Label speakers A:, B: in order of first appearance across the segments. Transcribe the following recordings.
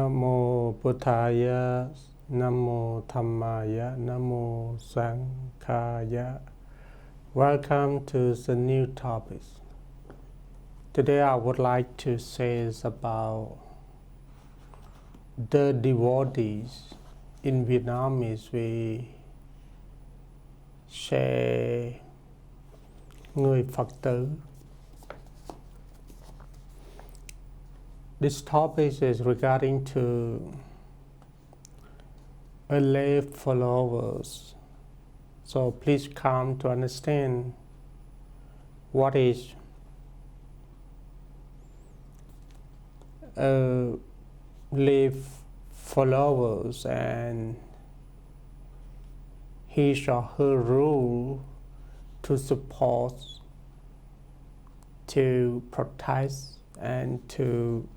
A: Namo Buddhaya, Namo Dhammaya, Namo Sanghaya. Welcome to the new topic. Today I would like to say about the devotees. In Vietnamese we say người Phật tử. This topic is regarding to a lay followers. So please come to understand what is a lay followers and his or her role to support, to protect, and to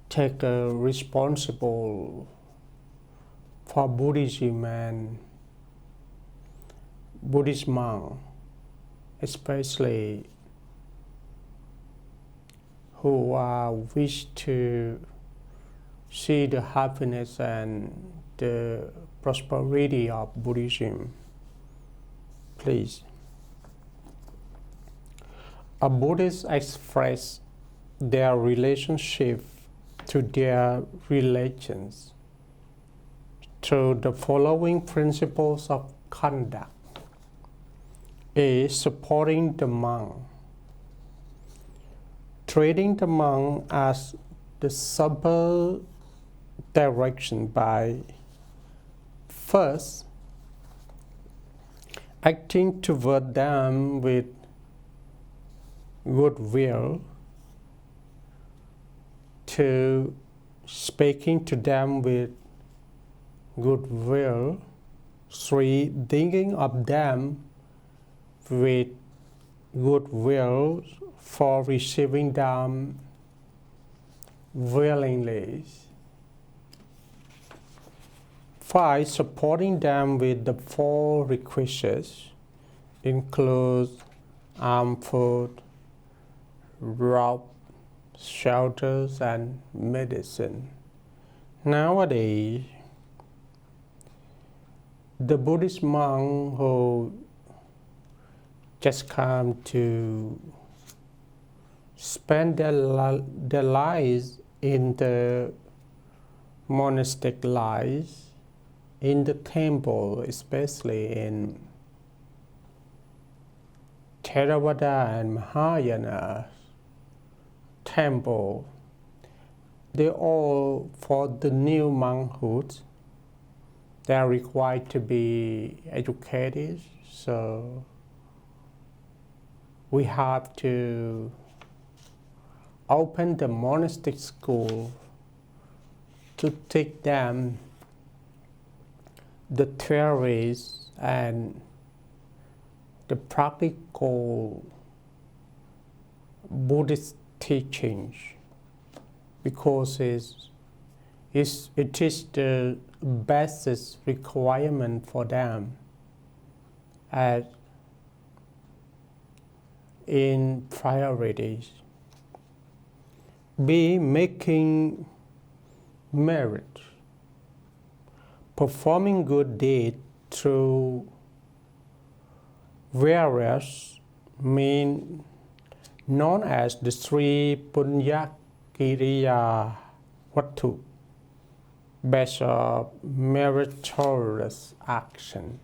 A: take a responsible for Buddhism and Buddhist monk, especially who wish to see the happiness and the prosperity of Buddhism. Please. A Buddhist express their relationship to their religions through the following principles of conduct. A. Supporting the monk. Treating the monk as the supper direction by first acting toward them with goodwill, to speaking to them with goodwill, 3. Thinking of them with goodwill for receiving them willingly, 5. Supporting them with the 4 requisites, includes food, robe, shelters, and medicine. Nowadays, the Buddhist monk who just come to spend their lives in the monastic lives, in the temple, especially in Theravada and Mahayana temple, they all, for the new monkhood, they are required to be educated. So we have to open the monastic school to teach them the theories and the practical Buddhist teachings, because it is the basis requirement for them as in priorities. B. Making merit. Performing good deeds through various means known as the 3 Punya Kiriya Vattu, based on meritorious action.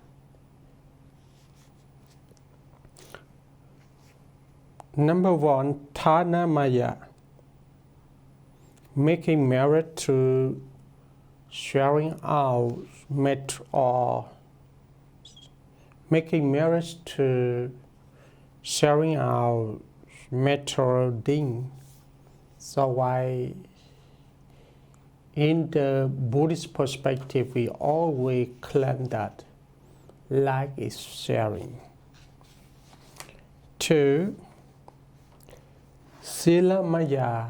A: Number 1, Thana Maya. Making merit through sharing out or making merit to sharing out material things. So why in the Buddhist perspective we always claim that like is sharing. 2. Sila Maya.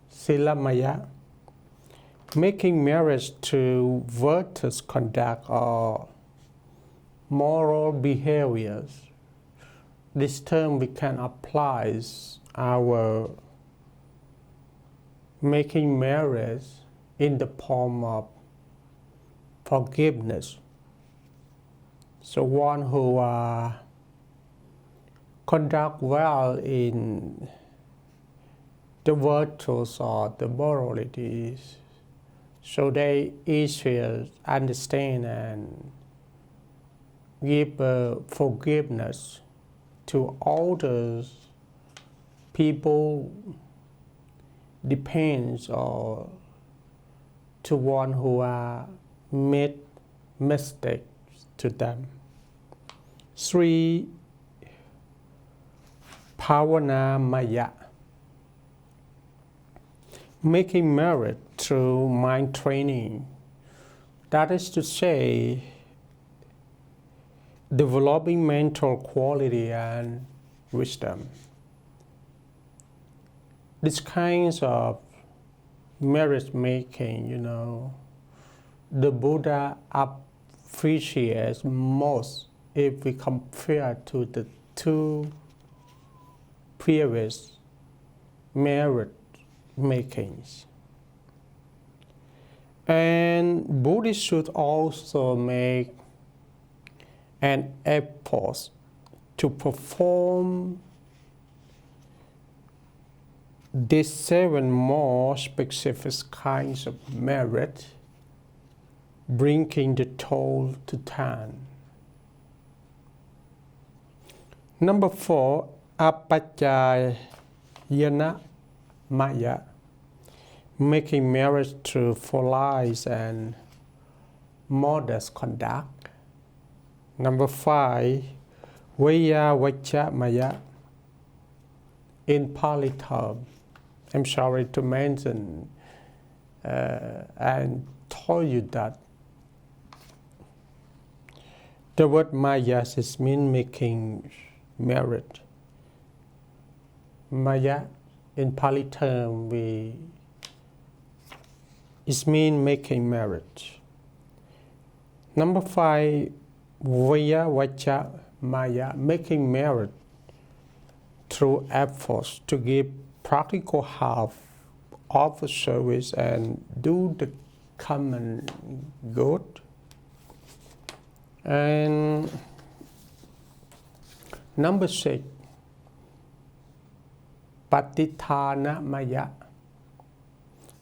A: Sila Maya. Making marriage to virtuous conduct or moral behaviors. This term we can apply our making marriage in the form of forgiveness. So one who conduct well in the virtues or the moralities, so they easily understand and give forgiveness to all the people depends or to one who made mistakes to them. 3. Bhavana Maya, making merit through mind training. That is to say, developing mental quality and wisdom. These kinds of merit making, the Buddha appreciates most if we compare to the 2 previous merit makings. And Buddhists should also make an effort to perform these 7 more specific kinds of merit, bringing the total to 10. Number 4, Apacayana Maya, making marriage through polite and modest conduct. Number 5, Vayavacha Maya, in Pali term. I'm sorry to mention and told you that the word Maya is mean making merit. Maya in Pali term is mean making merit. Number 5, Vayavacha Maya, making merit through efforts to give practical help, offer service, and do the common good. And number 6, Patithana Maya,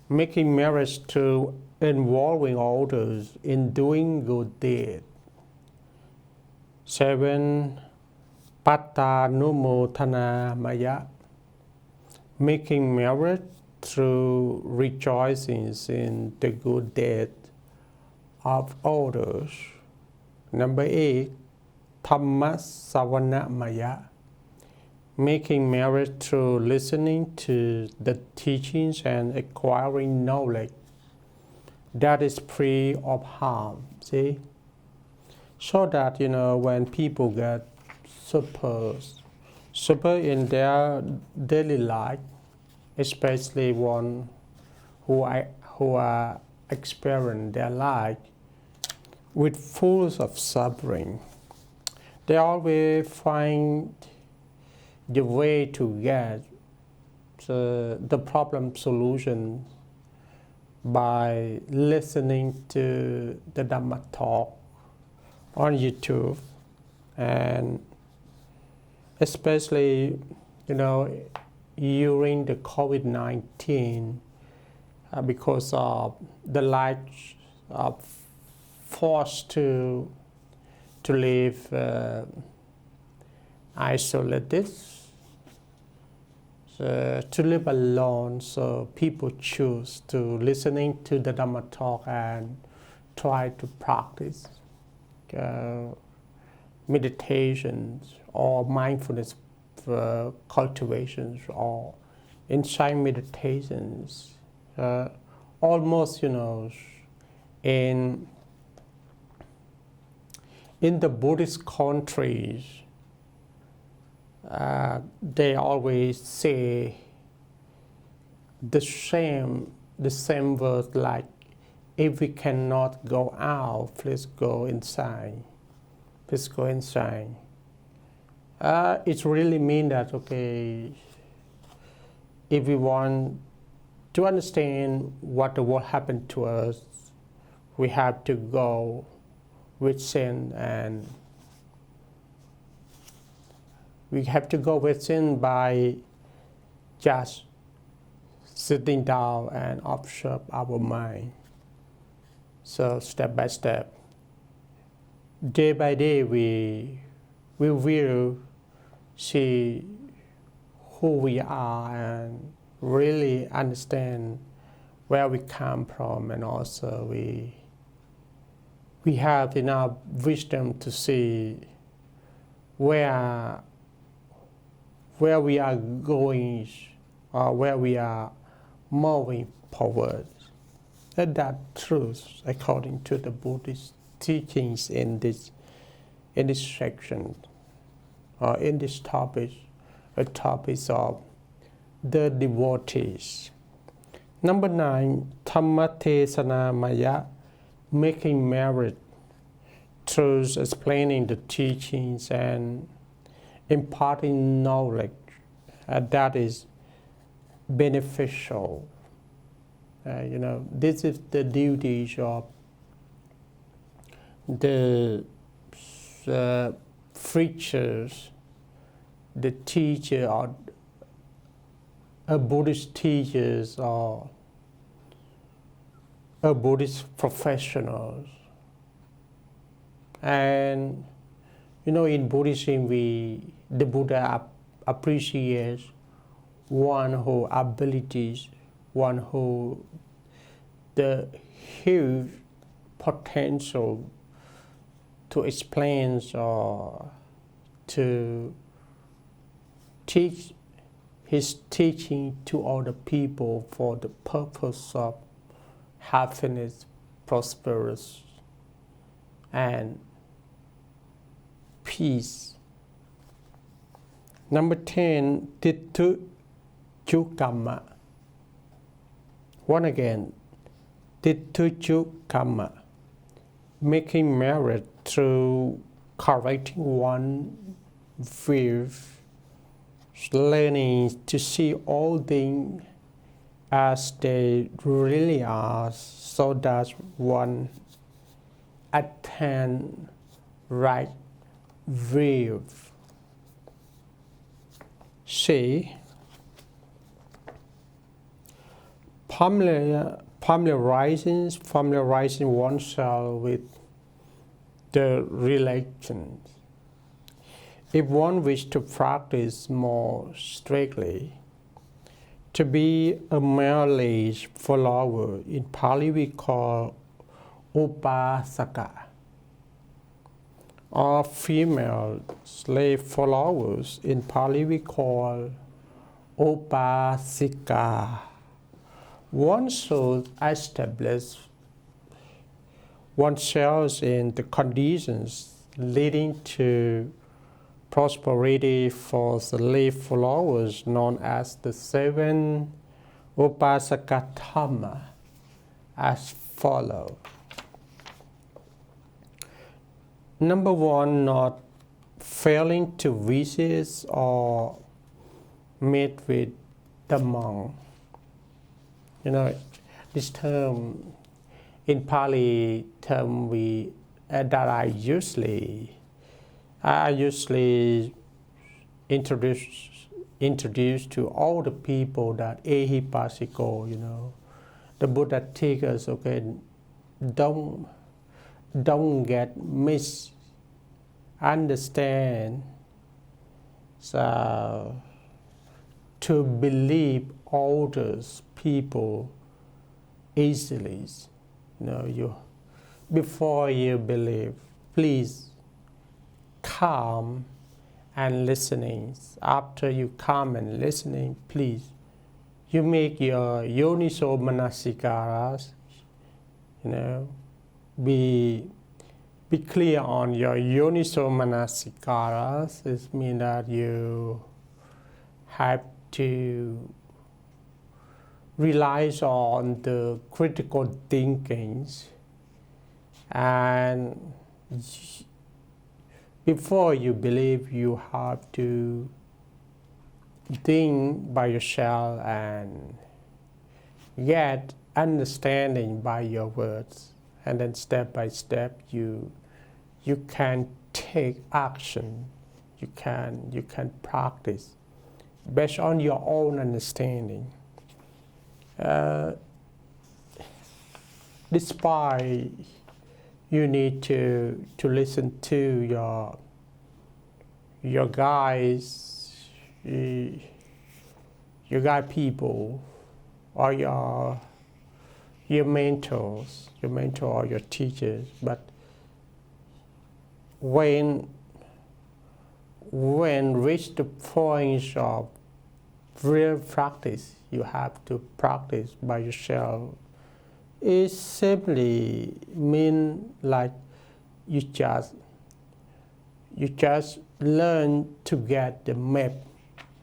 A: making marriage through involving others in doing good deeds. 7, Pattanumotana Maya, making merit through rejoicing in the good deed of others. Number 8, Dhammasavana Maya, making merit through listening to the teachings and acquiring knowledge that is free of harm. See? So that, when people get super in their daily life, especially one who are experiencing their life with full of suffering, they always find the way to get the problem solution by listening to the Dharma talk on YouTube, and especially, during the COVID-19, because of the life forced to live isolated, to live alone. So people choose to listening to the Dharma talk and try to practice meditations or mindfulness cultivations or insight meditations. Almost, in the Buddhist countries, they always say the same word, like, if we cannot go out, please go inside. Please go inside. It really means that, okay, if we want to understand what the world happened to us, we have to go within, and we have to go within by just sitting down and observe our mind. So step by step, day by day, we will see who we are and really understand where we come from, and also we have enough wisdom to see where we are going or where we are moving forward. And that truth, according to the Buddhist teachings in this section, or in this topic, a topic of the devotees. Number 9, Dhammatesana Maya, making merit through explaining the teachings and imparting knowledge that is beneficial. This is the duties of the preachers, the teacher, or a Buddhist teachers, or a Buddhist professionals. And in Buddhism, the Buddha appreciates one who abilities, one who the huge potential to explain or to teach his teaching to other people for the purpose of happiness, prosperity, and peace. Number 10, Tittu Kamma. Once again, Tittu Kamma, making merit through correcting one with learning to see all things as they really are, so that one attain right view. C. Familiarizing oneself with the religions. If one wishes to practice more strictly, to be a male follower, in Pali we call Upasaka, or female slave followers, in Pali we call Upasika. One should establish oneself in the conditions leading to prosperity for the slave followers, known as the 7 Upasaka Dhamma, as follows. Number 1, not failing to visit or meet with the monk. This term in Pali term that I usually introduce to all the people that ehipasiko, the Buddha teaches, okay, don't get misunderstand. So to believe others people easily, before you believe, please calm and listening. After you calm and listening, please, you make your yoniso manasikaras, be clear on your yoniso manasikaras. It means that you have to rely on the critical thinkings, and before you believe, you have to think by yourself and get understanding by your words, and then step by step you can take action, you can practice based on your own understanding. Despite you need to listen to your guides, your guide people, or your mentors, your mentor or your teachers, but when reach the point of real practice, you have to practice by yourself. It simply means like you just learn to get the map,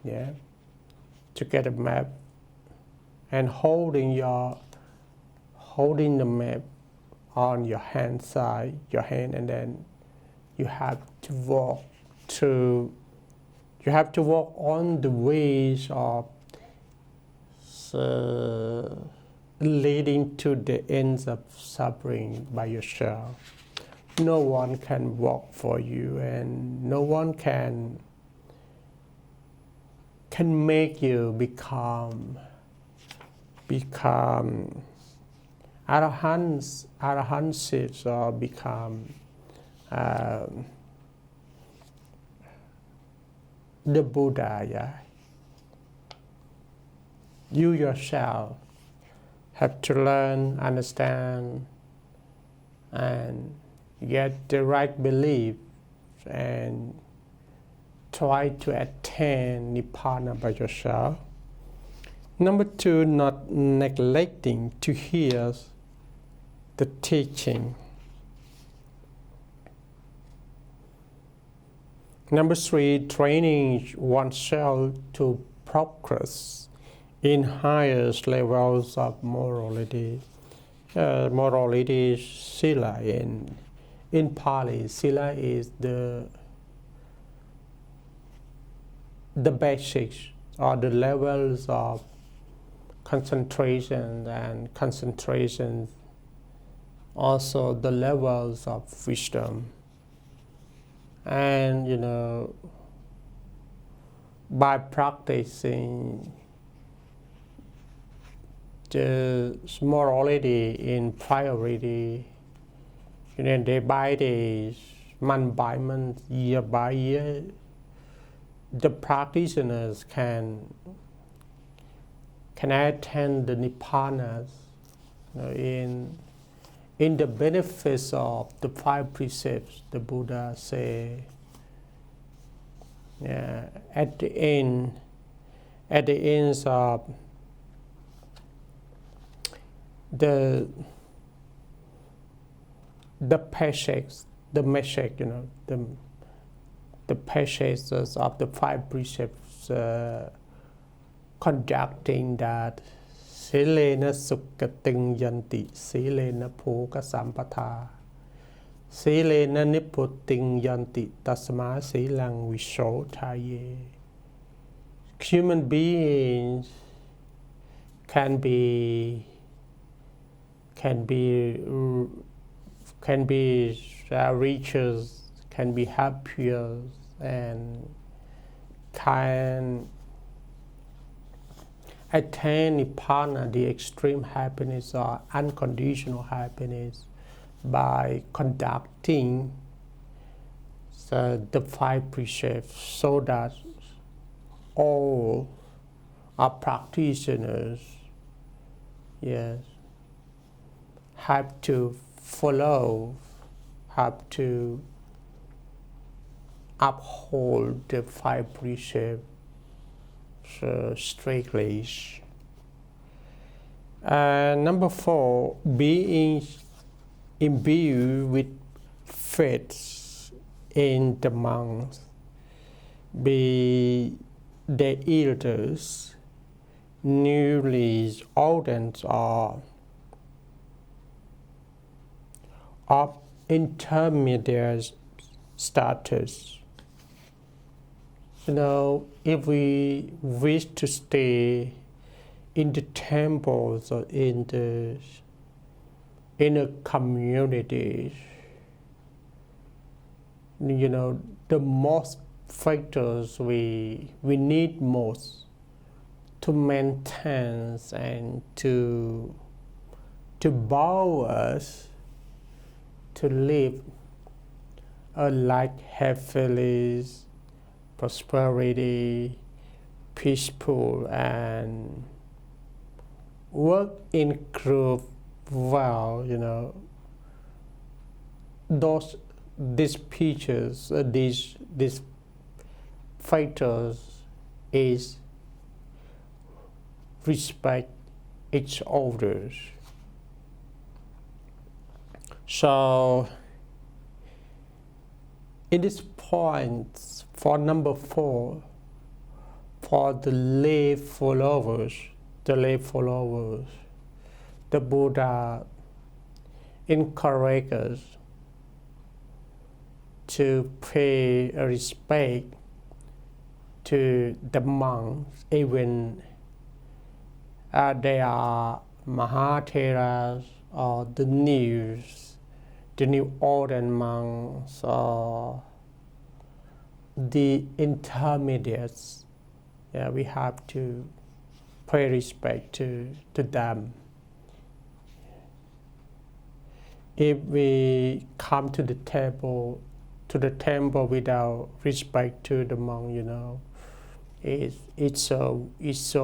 A: yeah, to get a map, and holding the map on your hand, and then you have to walk on the ways of leading to the ends of suffering by yourself. No one can walk for you, and no one can make you become arahants or become the Buddha. Yeah. You yourself have to learn, understand, and get the right belief, and try to attain Nibbana by yourself. Number two, not neglecting to hear the teaching. Number three, training oneself to progress in highest levels of morality. Morality is sila in Pali. Sila is the basics or the levels of concentration, and concentration also the levels of wisdom. And by practicing the morality in priority, day by day, month by month, year by year, the practitioners can attain the Nibbana in the benefits of the 5 precepts. The Buddha say, at the end of the passage, the message, the passages of the 5 precepts conducting that Silena sukkating yanti, silena bhoga sampatha, silena nipputing yanti, tasma silang vishotaye. Human beings can be richer, can be happier, and can attain Nibbana, the extreme happiness or unconditional happiness, by conducting the 5 precepts, so that all our practitioners, have to follow, have to uphold the 5 precepts strictly. Number 4, being imbued with faith in the monks, be the elders, newly ordained or of intermediate status. If we wish to stay in the temples or in the communities, the most factors we need most to maintain and to bow us to live a life happiness, prosperity, peaceful, and work in group well. These features, these factors is respect each other. So in this point, for number 4, for the lay followers, the Buddha encourages us to pay respect to the monks, even they are Mahatheras or the new order monks or the intermediates. We have to pay respect to them. If we come to the temple without respect to the monk, it's so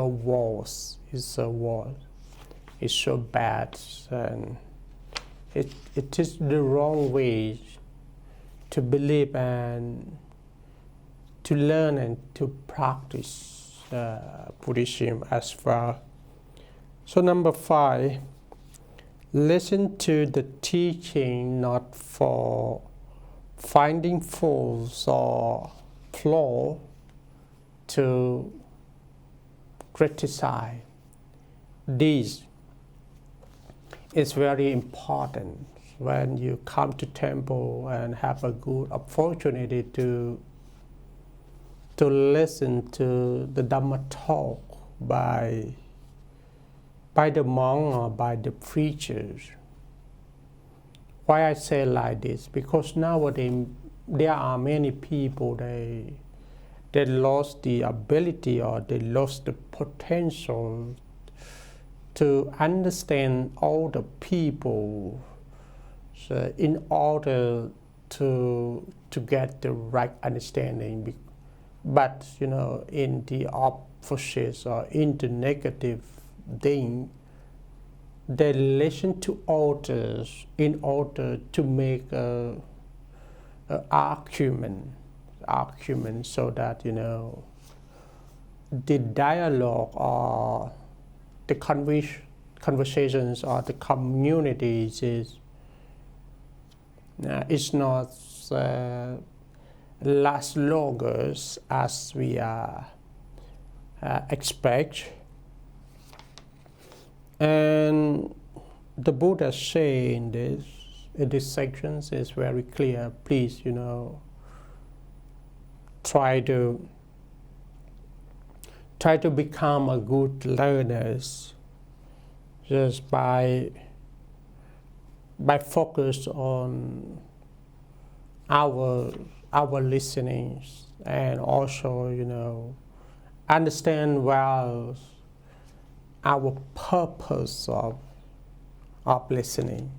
A: worse. It's so bad, and it is the wrong way to believe and to learn and to practice Buddhism as well. So number 5, listen to the teaching not for finding faults or flaws to criticize. This is very important when you come to temple and have a good opportunity to listen to the Dharma talk by the monk or by the preachers. Why I say like this? Because nowadays there are many people they lost the ability or they lost the potential to understand all the people, so in order to get the right understanding. But in the opposite or in the negative thing, they listen to others in order to make an argument, so that the dialogue or the conversations or the communities is not last longer as we expect. And the Buddha say in these sections is very clear. Please, try to become a good learners just by focus on our listening, and also understand well our purpose of listening.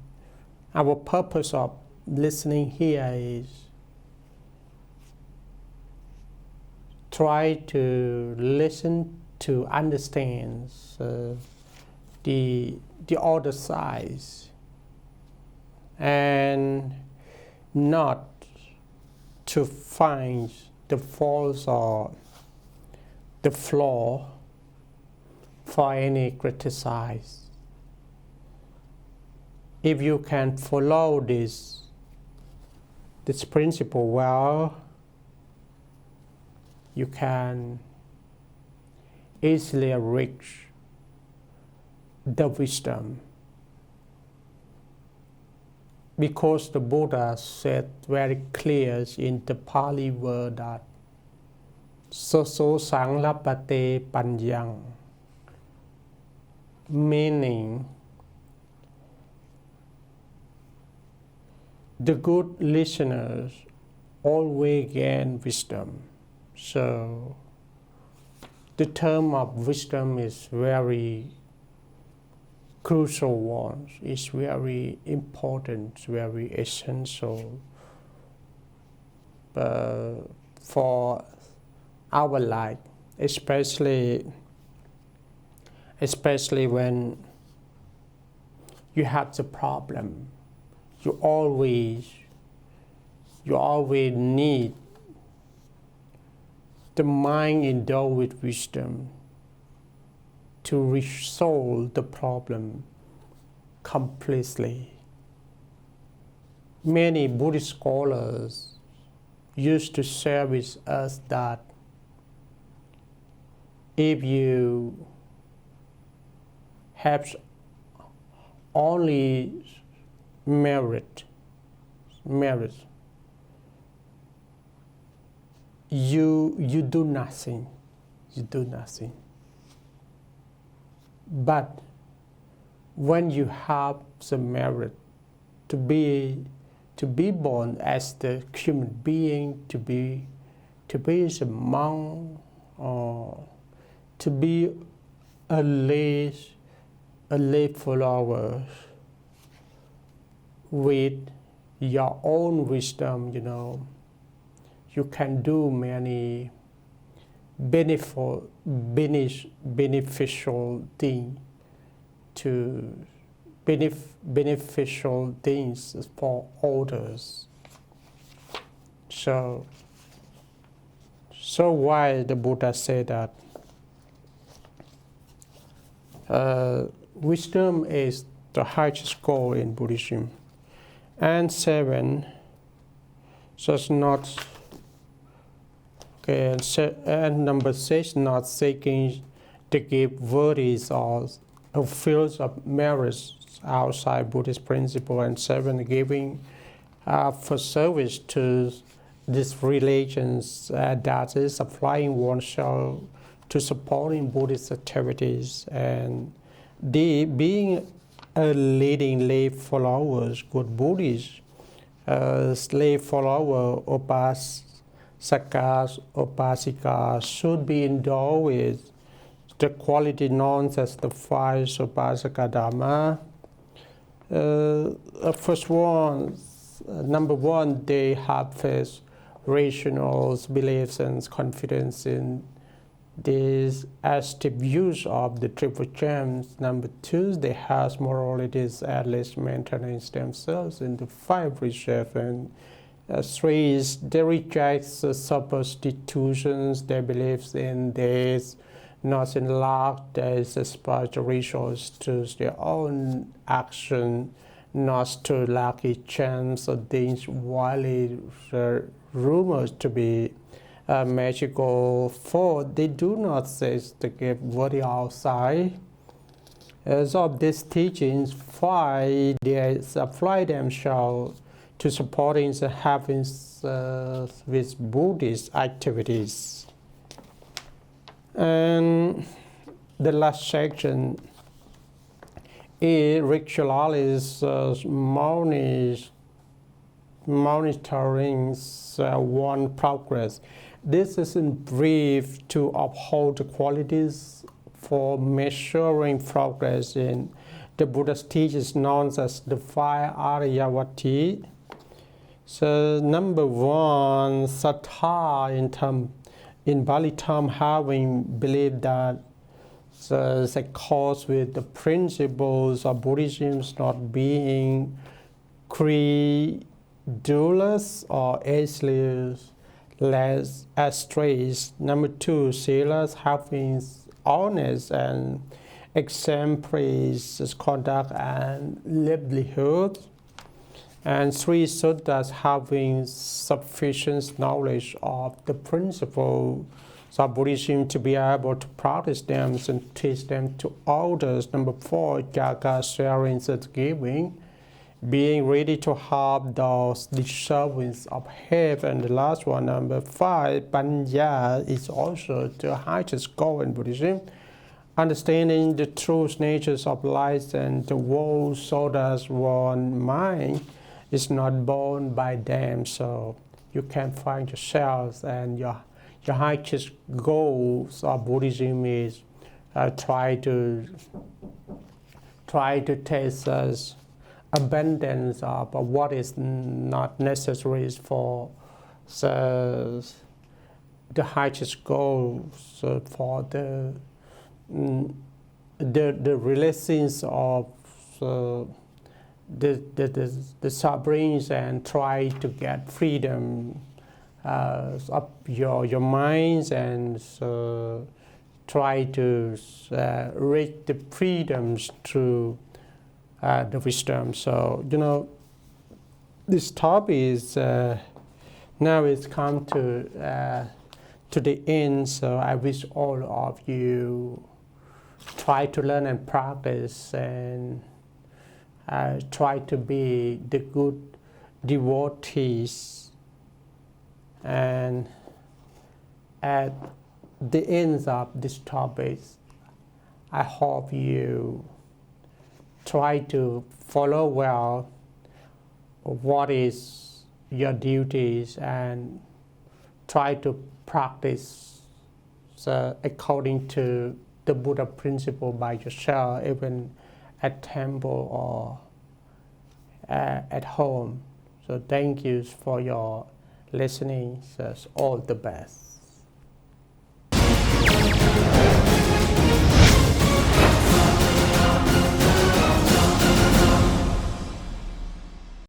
A: Our purpose of listening here is try to listen to understand the other side, and not to find the faults or the flaw for any criticize. If you can follow this principle well, you can easily reach the wisdom. Because the Buddha said very clear in the Pali word that so sang lapate panyang. meaning the good listeners always gain wisdom. So the term of wisdom is very crucial one. It's very important, very essential for our life, especially when you have the problem. You always need the mind endowed with wisdom to resolve the problem completely. Many Buddhist scholars used to share with us that if you have only merit, you do nothing. But when you have the merit to be born as the human being, to be a monk, or to be a lay follower with your own wisdom, you can do many beneficial things beneficial things for others. So why the Buddha said that wisdom is the highest goal in Buddhism, and 7 does not. Okay, and number 6, not seeking to give worthies or fields of merits outside Buddhist principle, and 7, giving for service to these religions, that is applying oneself to supporting Buddhist activities, and being a leading lay followers, good Buddhist lay follower, Sakya, Upasika should be endowed with the quality known as the 5 Upasaka Dharma. First one, number 1, they have faith, rational beliefs and confidence in these active use of the triple gems. Number 2, they have moralities, at least maintaining themselves in the 5 reserve. And 3, they reject superstitions, they believe in this, not in luck, there is a spiritual resource to their own action, not to lucky chance or things widely rumored to be magical. 4, they do not say to give worthy outside. As of these teachings, 5, they apply themselves to supporting the habits with Buddhist activities. And the last section is ritualis monitoring one progress. This is in brief to uphold the qualities for measuring progress in the Buddha's teachings known as the 5 Ariyavati. So number 1, sattha in Bali term, having believed that the cause with the principles of Buddhism not being credulous or ageless, less astray. Number 2, silas, having honest and exemplary conduct and livelihood. And 3, suttas, having sufficient knowledge of the principles of Buddhism to be able to practice them and teach them to others. Number 4, jaga, sharing and giving, being ready to help those deserving of help. And the last one, number 5, panya, is also the highest goal in Buddhism, understanding the true natures of life and the world, so does one mind is not born by them. So you can find yourself, and your highest goals of Buddhism is try to taste us abundance of what is not necessary for the highest goals for the relations of the sufferings, and try to get freedom of your minds, and try to reach the freedoms through the wisdom. So this topic is now it's come to the end. So I wish all of you try to learn and practice, and try to be the good devotees. And at the end of this topic, I hope you try to follow well what is your duties, and try to practice according to the Buddha principle by yourself, even at temple or at home. So thank you for your listening. So all the best.